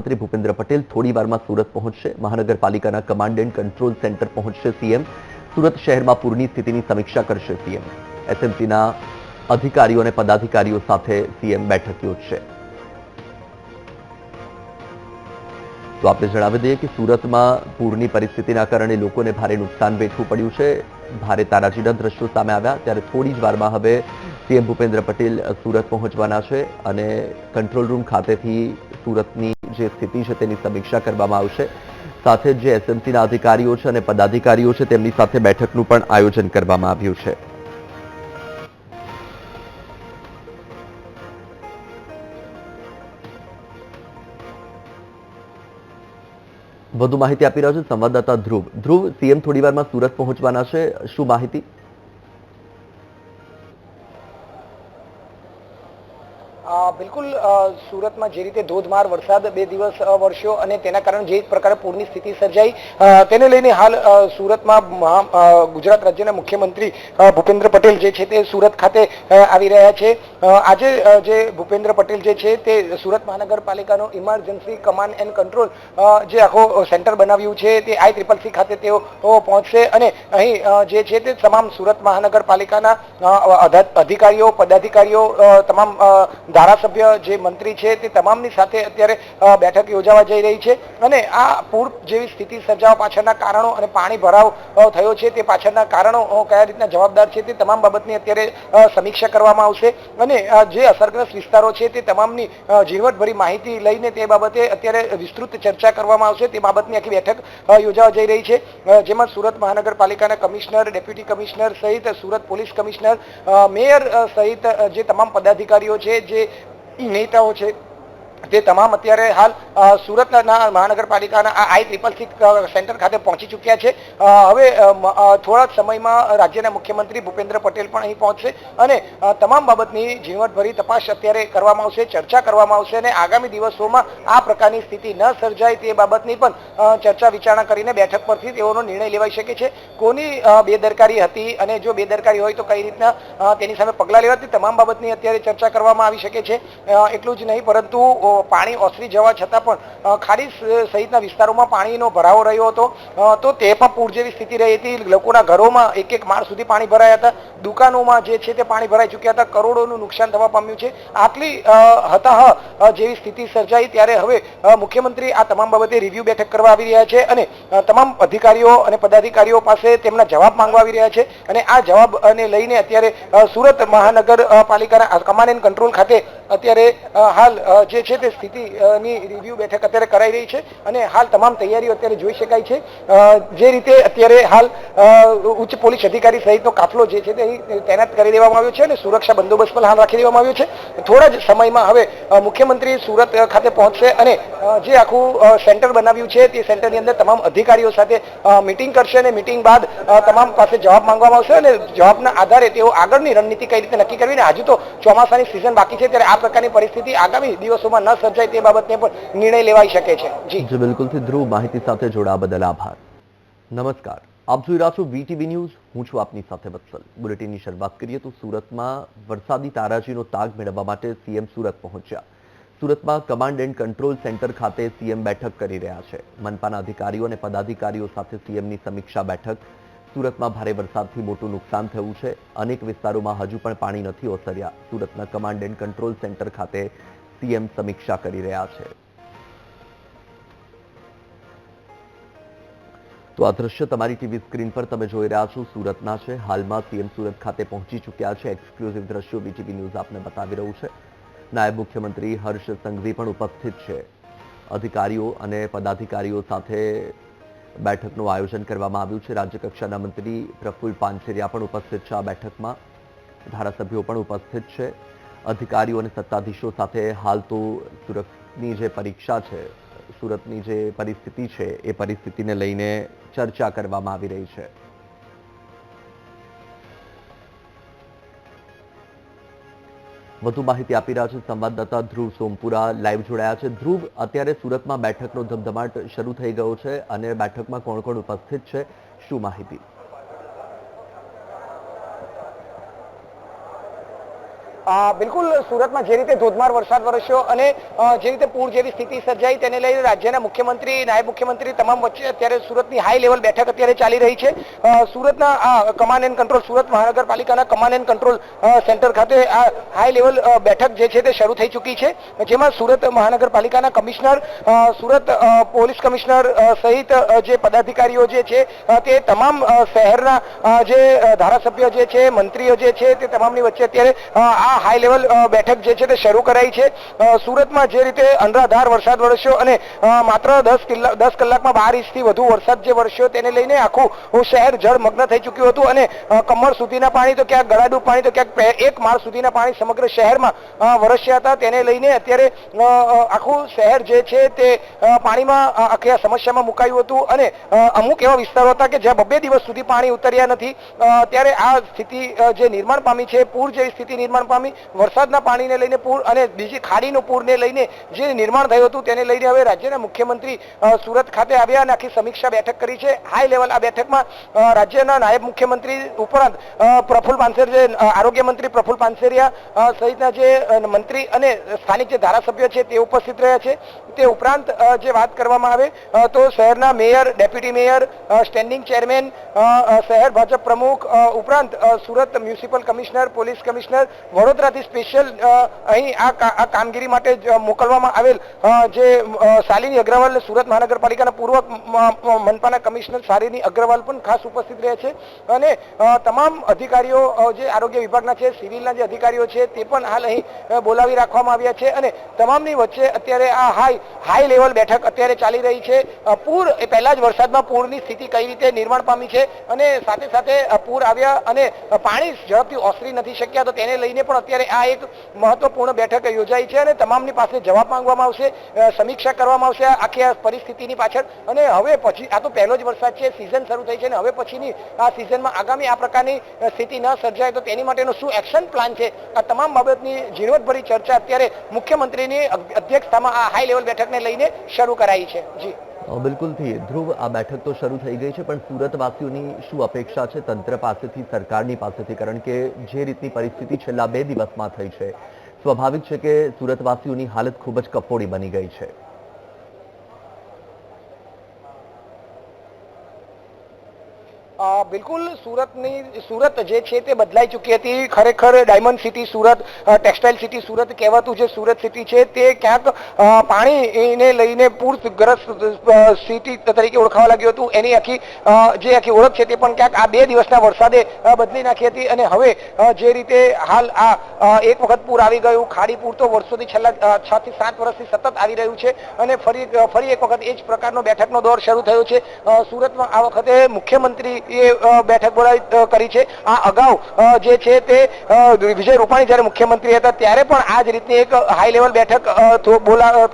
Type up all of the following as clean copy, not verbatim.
મુખ્યમંત્રી ભૂપેન્દ્ર પટેલ થોડી વારમાં સુરત પહોંચશે। મહાનગરપાલિકાના કમાન્ડ એન્ડ કંટ્રોલ સેન્ટર પહોંચશે સીએમ। સુરત શહેરમાં પૂરની સ્થિતિની સમીક્ષા કરશે સીએમ। એસએમસીના અધિકારીઓ અને પદાધિકારીઓ સાથે સીએમ બેઠક યોજશે। તો આપણે જણાવી દઈએ કે સુરતમાં પૂરની પરિસ્થિતિના કારણે લોકોને ભારે નુકસાન વેઠવું પડ્યું છે। ભારે તારાજીના દ્રશ્યો સામે આવ્યા ત્યારે થોડી જ વારમાં હવે સીએમ ભૂપેન્દ્ર પટેલ સુરત પહોંચવાના છે અને કંટ્રોલ રૂમ ખાતેથી સુરતની જે સ્થિતિ છે તેની સમીક્ષા કરવામાં આવશે। સાથે જ જે એસએમસીના અધિકારીઓ છે અને પદાધિકારીઓ છે તેમની સાથે બેઠકનું પણ આયોજન કરવામાં આવ્યું છે। વધુ માહિતી આપી રહ્યા છે સંવાદદાતા ધ્રુવ। ધ્રુવ, સીએમ થોડી વારમાં સુરત પહોંચવાના છે, શું માહિતી? બિલકુલ સુરતમાં જે રીતે ધોધમાર વરસાદ 2 દિવસ વરસ્યો અને તેના કારણે જે પ્રકારે પૂરની સ્થિતિ સર્જાઈ તેને લઈને હાલ સુરતમાં ગુજરાત રાજ્યના મુખ્યમંત્રી ભૂપેન્દ્ર પટેલ જે છે તે સુરત ખાતે આવી રહ્યા છે। આજે જે ભૂપેન્દ્ર પટેલ જે છે તે સુરત મહાનગરપાલિકાનો ઇમરજન્સી કમાન્ડ એન્ડ કંટ્રોલ જે આખો સેન્ટર બનાવ્યું છે તે ICCC ખાતે તેઓ પહોંચશે અને અહીં જે છે તે તમામ સુરત મહાનગરપાલિકાના અધિકારીઓ પદાધિકારીઓ તમામ ધારાસભ્ય જે મંત્રી છે તે તમામની સાથે અત્યારે બેઠક યોજાવા જઈ રહી છે અને આ પૂર જેવી સ્થિતિ સર્જાવા પાછળના કારણો અને પાણી ભરાવ થયો છે તે પાછળના કારણો કયા રીતના જવાબદાર છે તે તમામ બાબતની અત્યારે સમીક્ષા કરવામાં આવશે અને જે અસરગ્રસ્ત વિસ્તારો છે તે તમામની ઝીણવટભરી માહિતી લઈને તે બાબતે અત્યારે વિસ્તૃત ચર્ચા કરવામાં આવશે। તે બાબતની આખી બેઠક યોજાવા જઈ રહી છે જેમાં સુરત મહાનગરપાલિકાના કમિશનર, ડેપ્યુટી કમિશનર સહિત સુરત પોલીસ કમિશનર, મેયર સહિત જે તમામ પદાધિકારીઓ છે જે નેતાઓ છે તે તમામ અત્યારે હાલ સુરતના મહાનગરપાલિકાના આ ICCC સેન્ટર ખાતે પહોંચી ચૂક્યા છે। હવે થોડા સમયમાં રાજ્યના મુખ્યમંત્રી ભૂપેન્દ્ર પટેલ પણ અહીં પહોંચશે અને તમામ બાબતની ઝીણવટભરી તપાસ અત્યારે કરવામાં આવશે, ચર્ચા કરવામાં આવશે અને આગામી દિવસોમાં આ પ્રકારની સ્થિતિ ન સર્જાય તે બાબતની પણ ચર્ચા વિચારણા કરીને બેઠક પરથી તેઓનો નિર્ણય લેવાઈ શકે છે। કોની બેદરકારી હતી અને જો બેદરકારી હોય તો કઈ રીતના તેની સામે પગલાં લેવા તે તમામ બાબતની અત્યારે ચર્ચા કરવામાં આવી શકે છે। એટલું જ નહીં પરંતુ પાણી ઓસરી જવા છતાં પણ ખાડી સહિતના વિસ્તારોમાં પાણીનો ભરાવો રહ્યો હતો તો તે પણ પૂર જેવી સ્થિતિ રહી હતી। લોકોના ઘરોમાં એક માળ સુધી પાણી ભરાયા હતા, દુકાનોમાં જે છે તે પાણી ભરાઈ ચૂક્યા હતા, કરોડોનું નુકસાન થવા પામ્યું છે। આટલી હતાહ જેવી સ્થિતિ સર્જાઈ ત્યારે હવે મુખ્યમંત્રી આ તમામ બાબતે રિવ્યુ બેઠક કરવા આવી રહ્યા છે અને તમામ અધિકારીઓ અને પદાધિકારીઓ પાસે તેમના જવાબ માંગવા આવી રહ્યા છે અને આ જવાબને લઈને અત્યારે સુરત મહાનગરપાલિકાના કમાન્ડ એન્ડ કંટ્રોલ ખાતે અત્યારે હાલ જે છે તે સ્થિતિની રિવ્યુ બેઠક અત્યારે કરાઈ રહી છે અને હાલ તમામ તૈયારીઓ અત્યારે જોઈ શકાય છે। જે રીતે અત્યારે હાલ ઉચ્ચ પોલીસ અધિકારી સહિતનો કાફલો જે છે તે તૈનાત કરી દેવામાં આવ્યો છે અને સુરક્ષા બંદોબસ્ત પણ હાલ રાખી દેવામાં આવ્યો છે। થોડા જ સમયમાં હવે મુખ્યમંત્રી સુરત ખાતે પહોંચશે અને જે આખું સેન્ટર બનાવ્યું છે તે સેન્ટરની અંદર તમામ અધિકારીઓ સાથે મિટિંગ કરશે અને મિટિંગ બાદ તમામ પાસે જવાબ માંગવામાં આવશે અને જવાબના આધારે તેઓ આગળની રણનીતિ કઈ રીતે નક્કી કરવી ને હજુ તો ચોમાસાની સિઝન બાકી છે ત્યારે આ પ્રકારની પરિસ્થિતિ આગામી દિવસોમાં ન સર્જાય તે બાબતને પણ નિર્ણય લેવાઈ શકે છે। જી બિલકુલથી ધ્રુવ, માહિતી સાથે જોડાવા બદલ આભાર। નમસ્કાર, આપ જોઈ રહ્યા છો વીટીવી ન્યૂઝ, હું છું આપની સાથે વત્સલ। બુલેટિનની શરૂઆત કરીએ તો સુરતમાં વરસાદી તારાજીનો તાગ મેળવવા માટે સીએમ સુરત પહોંચ્યા। સુરતમાં કમાન્ડ એન્ડ કંટ્રોલ સેન્ટર ખાતે સીએમ બેઠક કરી રહ્યા છે। મનપાના અધિકારીઓ અને પદાધિકારીઓ સાથે સીએમની સમીક્ષા બેઠક। સુરતમાં ભારે વરસાદથી મોટું નુકસાન થયું છે, અનેક વિસ્તારોમાં હજુ પણ પાણી નથી ઓસર્યા। સુરતના કમાન્ડ એન્ડ કંટ્રોલ સેન્ટર ખાતે સીએમ સમીક્ષા કરી રહ્યા છે। તો આ દ્રશ્ય તમારી ટીવી સ્ક્રીન પર તમે જોઈ રહ્યા છો સુરતના છે। હાલમાં સીએમ સુરત ખાતે પહોંચી ચૂક્યા છે। એક્સક્લુઝિવ દ્રશ્યો વીટીવી ન્યૂઝ આપને બતાવી રહ્યું છે। નાયબ મુખ્યમંત્રી હર્ષ સંઘવી પણ ઉપસ્થિત છે। અધિકારીઓ અને પદાધિકારીઓ સાથે બેઠકનું આયોજન કરવામાં આવ્યું છે। રાજ્યકક્ષાના મંત્રી પ્રફુલ્લ પાનસેરિયા પણ ઉપસ્થિત છે આ બેઠકમાં। ધારાસભ્યો પણ ઉપસ્થિત છે। અધિકારીઓ અને સત્તાધીશો સાથે હાલ તો સુરતની જે પરીક્ષા છે, સુરતની જે પરિસ્થિતિ છે એ પરિસ્થિતિને લઈને ચર્ચા કરવામાં આવી રહી છે। વધુ માહિતી આપી રહ્યા છે સંવાદદાતા ધ્રુવ સોમપુરા લાઈવ જોડાયા છે। ધ્રુવ, અત્યારે સુરતમાં બેઠકનો ધમધમાટ શરૂ થઈ ગયો છે અને બેઠકમાં કોણ કોણ ઉપસ્થિત છે, શું માહિતી? બિલકુલ સુરતમાં જે રીતે ધોધમાર વરસાદ વરસ્યો અને જે રીતે પૂર જેવી સ્થિતિ સર્જાઈ તેને લઈને રાજ્યના મુખ્યમંત્રી નાયબ મુખ્યમંત્રી તમામ વચ્ચે અત્યારે સુરતની હાઈ લેવલ બેઠક અત્યારે ચાલી રહી છે. સુરતના કમાન્ડ એન્ડ કંટ્રોલ સુરત મહાનગરપાલિકાના કમાન્ડ એન્ડ કંટ્રોલ સેન્ટર ખાતે આ હાઈ લેવલ બેઠક જે છે તે શરૂ થઈ ચૂકી છે, જેમાં સુરત મહાનગરપાલિકાના કમિશનર, સુરત પોલીસ કમિશનર સહિત જે પદાધિકારીઓ જે છે તે તમામ શહેરના જે ધારાસભ્ય જે છે, મંત્રીઓ જે છે તે તમામની વચ્ચે અત્યારે આ હાઈ લેવલ બેઠક જે છે તે શરૂ કરાઈ છે. સુરતમાં જે રીતે અનરાધાર વરસાદ વરસ્યો અને માત્ર 10 કલાકમાં 12 ઇંચથી વધુ વરસાદ જે વરસ્યો તેને લઈને આખું શહેર જળમગ્ન થઈ ચૂક્યું હતું અને કમર સુધીના પાણી તો ક્યાંક ગળાડૂબ પાણી તો ક્યાંક 1 માળ સુધીના પાણી સમગ્ર શહેરમાં વરસ્યા હતા. તેને લઈને અત્યારે આખું શહેર જે છે તે પાણીમાં આખી આ સમસ્યામાં મુકાયું હતું અને અમુક એવા વિસ્તારો હતા કે જ્યાં 2 દિવસ સુધી પાણી ઉતર્યા નથી. ત્યારે આ સ્થિતિ જે નિર્માણ પામી છે, પૂર જેવી સ્થિતિ નિર્માણ પામી, વરસાદના પાણીને લઈને પૂર અને બીજી ખાડીનું પૂરને લઈને જે નિર્માણ થયું હતું તેને લઈને હવે રાજ્યના મુખ્યમંત્રી સુરત ખાતે આવ્યા અને આખી સમીક્ષા બેઠક કરી છે. હાઈ લેવલ આ બેઠકમાં રાજ્યના નાયબ મુખ્યમંત્રી ઉપરાંત પ્રફુલ પાનસેર, જે આરોગ્ય મંત્રી પ્રફુલ પાનસેરિયા સહિતના જે મંત્રી અને સ્થાનિક જે ધારાસભ્ય છે તે ઉપસ્થિત રહ્યા છે. તે ઉપરાંત જે વાત કરવામાં આવે તો શહેરના mayor, deputy mayor, standing chairman, શહેર ભાજપ પ્રમુખ ઉપરાંત Surat municipal commissioner, police commissioner, વડોદરાથી સ્પેશિયલ અહીં આ કામગીરી માટે મોકલવામાં આવેલ જે શાલિની અગ્રવાલ, સુરત મહાનગરપાલિકાના પૂર્વ મનપાના કમિશનર શાલિની અગ્રવાલ પણ ખાસ ઉપસ્થિત રહે છે અને તમામ અધિકારીઓ જે આરોગ્ય વિભાગના છે, સિવિલના જે અધિકારીઓ છે તે પણ હાલ અહીં બોલાવી રાખવામાં આવ્યા છે અને તમામની વચ્ચે અત્યારે આ હાઈ લેવલ બેઠક અત્યારે ચાલી રહી છે. પૂર એ પહેલા જ વરસાદમાં પૂરની સ્થિતિ કઈ રીતે નિર્માણ પામી છે અને સાથે સાથે પૂર આવ્યા અને પાણી ઝડપથી ઓસરી નથી શક્યા, તો તેને લઈને પણ અત્યારે આ એક મહત્વપૂર્ણ બેઠક યોજાઈ છે અને તમામની પાસે જવાબ માંગવામાં આવશે, સમીક્ષા કરવામાં આવશે આખી આ પરિસ્થિતિની પાછળ. અને હવે પછી આ તો પહેલો જ વરસાદ છે, સિઝન શરૂ થઈ છે અને હવે પછીની આ સિઝનમાં આગામી આ પ્રકારની સ્થિતિ ન સર્જાય તો તેની માટેનો શું એક્શન પ્લાન છે, આ તમામ બાબતની ઝીણવટભરી ચર્ચા અત્યારે મુખ્યમંત્રીની અધ્યક્ષતામાં આ હાઈ લેવલ બેઠકને લઈને શરૂ કરાઈ છે. જી બિલકુલથી ધ્રુવ, આ બેઠક તો શરૂ થઈ ગઈ છે, પણ સુરતવાસીઓની શું અપેક્ષા છે તંત્ર પાસેથી, સરકારની પાસેથી? કારણ કે જે રીતની પરિસ્થિતિ છેલ્લા 2 દિવસમાં થઈ છે, સ્વાભાવિક છે કે સુરતવાસીઓની હાલત ખૂબ જ કફોડી બની ગઈ છે. બિલકુલ સુરત જે છે તે બદલાઈ ચૂકી હતી. ખરેખર diamond city Surat, textile city Surat કહેવાતું જે સુરત સિટી છે તે ક્યાંક પાણીને લઈને પૂરગ્રસ્ત સિટી તરીકે ઓળખાવા લાગ્યું હતું. એની આખી ઓળખ છે તે પણ ક્યાંક આ 2 દિવસના વરસાદે બદલી નાખી હતી અને હવે જે રીતે હાલ આ એક વખત પૂર આવી ગયું, ખાડી પૂર તો વર્ષોથી છેલ્લા 6 થી 7 વર્ષથી સતત આવી રહ્યું છે અને ફરી એક વખત એ જ પ્રકારનો બેઠકનો દોર શરૂ થયો છે. સુરતમાં આ વખતે મુખ્યમંત્રી બેઠક બોલાવી કરી છે. આ અગાઉ જે છે તે વિજય રૂપાણી જયારે મુખ્યમંત્રી હતા ત્યારે પણ આ જ રીતની એક હાઈ લેવલ બેઠક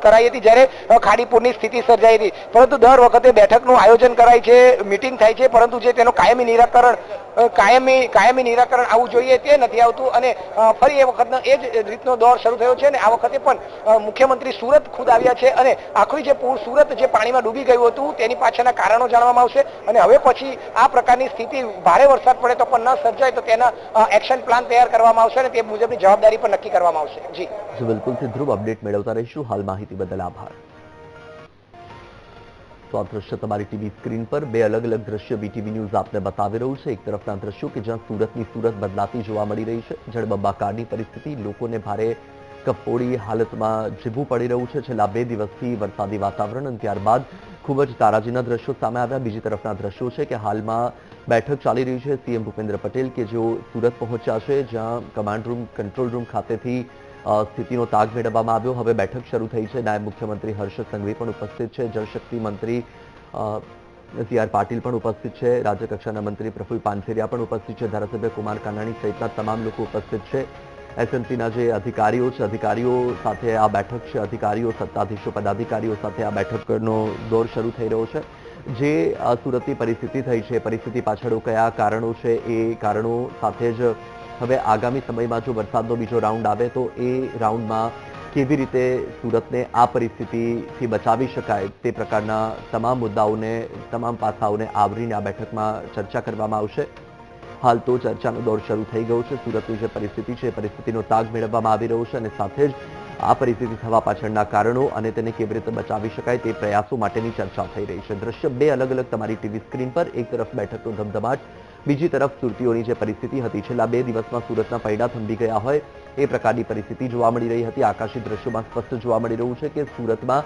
કરાઈ હતી જ્યારે ખાડીપુરની સ્થિતિ સર્જાઈ હતી. પરંતુ દર વખતે બેઠકનું આયોજન કરાય છે, મિટિંગ થાય છે, પરંતુ જે તેનો કાયમી નિરાકરણ આવવું જોઈએ તે નથી આવતું અને ફરી એ વખતનો એ જ રીતનો દોર શરૂ થયો છે અને આ વખતે પણ મુખ્યમંત્રી સુરત ખુદ આવ્યા છે અને આખું જે પૂર સુરત જે પાણીમાં ડૂબી ગયું હતું તેની પાછળના કારણો જાણવામાં આવશે અને હવે પછી આ પ્રકારની સ્થિતિ ભારે વરસાદ પડે તો પણ ન સર્જાય તો તેના એક્શન પ્લાન તૈયાર કરવામાં આવશે અને તે મુજબની જવાબદારી પણ નક્કી કરવામાં આવશે. જી બિલકુલ, ધ્રુવ, અપડેટ મેળવતા રહીશું. હાલ માહિતી બદલ આભાર. તો આ દ્રશ્ય તમારી ટીવી સ્ક્રીન પર 2 અલગ અલગ દ્રશ્ય બીટીવી ન્યૂઝ આપને બતાવી રહ્યું છે. એક તરફના દ્રશ્યો કે જ્યાં સુરતની સુરત બદલાતી જોવા મળી રહી છે, જળબંબાકારની પરિસ્થિતિ, લોકોને ભારે કફોડી હાલતમાં જીવવું પડી રહ્યું છે છેલ્લા 2 દિવસથી વરસાદી વાતાવરણ અને ત્યારબાદ ખૂબ જ તારાજીના દ્રશ્યો સામે આવ્યા. બીજી તરફના દ્રશ્યો છે કે હાલમાં બેઠક ચાલી રહી છે સીએમ ભૂપેન્દ્ર પટેલ કે જેઓ સુરત પહોંચ્યા છે, જ્યાં કમાન્ડ રૂમ, કંટ્રોલ રૂમ ખાતેથી સ્થિતિનો તાગ મેળવવામાં આવ્યો. હવે બેઠક શરૂ થઈ છે. નાયબ મુખ્યમંત્રી હર્ષ સંઘવી પણ ઉપસ્થિત છે, જળશક્તિ મંત્રી સી.આર. પાટીલ પણ ઉપસ્થિત છે, રાજ્યકક્ષાના મંત્રી પ્રફુલ પાનસેરિયા પણ ઉપસ્થિત છે, ધારાસભ્ય કુમાર કાનાણી સહિતના તમામ લોકો ઉપસ્થિત છે. એસએમસીના જે અધિકારીઓ છે, અધિકારીઓ સાથે આ બેઠક છે, અધિકારીઓ, સત્તાધીશો, પદાધિકારીઓ સાથે આ બેઠકનો દોર શરૂ થઈ રહ્યો છે. જે સુરતની પરિસ્થિતિ થઈ છે, પરિસ્થિતિ પાછળ કયા કારણો છે, એ કારણો સાથે જ હવે આગામી સમયમાં જો વરસાદનો બીજો રાઉન્ડ આવે તો એ રાઉન્ડમાં કેવી રીતે સુરતને આ પરિસ્થિતિથી બચાવી શકાય તે પ્રકારના તમામ મુદ્દાઓને, તમામ પાસાઓને આવરીને આ બેઠકમાં ચર્ચા કરવામાં આવશે. હાલ તો ચર્ચાનો દોર શરૂ થઈ ગયો છે. સુરતની જે પરિસ્થિતિ છે એ પરિસ્થિતિનો તાગ મેળવવામાં આવી રહ્યો છે અને સાથે જ આ પરિસ્થિતિ થવા પાછળના કારણો અને તેને કેવી રીતે બચાવી શકાય તે પ્રયાસો માટેની ચર્ચા થઈ રહી છે. દ્રશ્ય બે અલગ અલગ તમારી ટીવી સ્ક્રીન પર. એક તરફ બેઠકનો ધમધમાટ, બીજી તરફ સુરતીઓની જે પરિસ્થિતિ હતી. છેલ્લા 2 દિવસમાં સુરતના પૈડા થંભી ગયા હોય એ પ્રકારની પરિસ્થિતિ જોવા મળી રહી હતી. આકાશી દ્રશ્યોમાં સ્પષ્ટ જોવા મળી રહ્યું છે કે સુરતમાં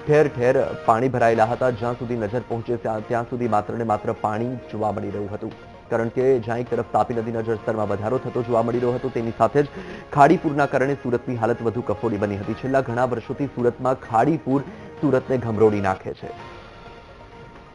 ઠેર ઠેર પાણી ભરાયેલા હતા. જ્યાં સુધી નજર પહોંચે ત્યાં સુધી માત્ર ને માત્ર પાણી જોવા મળી રહ્યું હતું. કારણ કે જ્યાં એક તરફ તાપી નદીના જળસ્તરમાં વધારો થતો જોવા મળી રહ્યો હતો તેની સાથે જ ખાડીપુરના કારણે સુરતની હાલત વધુ કફોડી બની હતી. છેલ્લા ઘણા વર્ષોથી સુરતમાં ખાડીપુર સુરતને ઘમરોડી નાખે છે.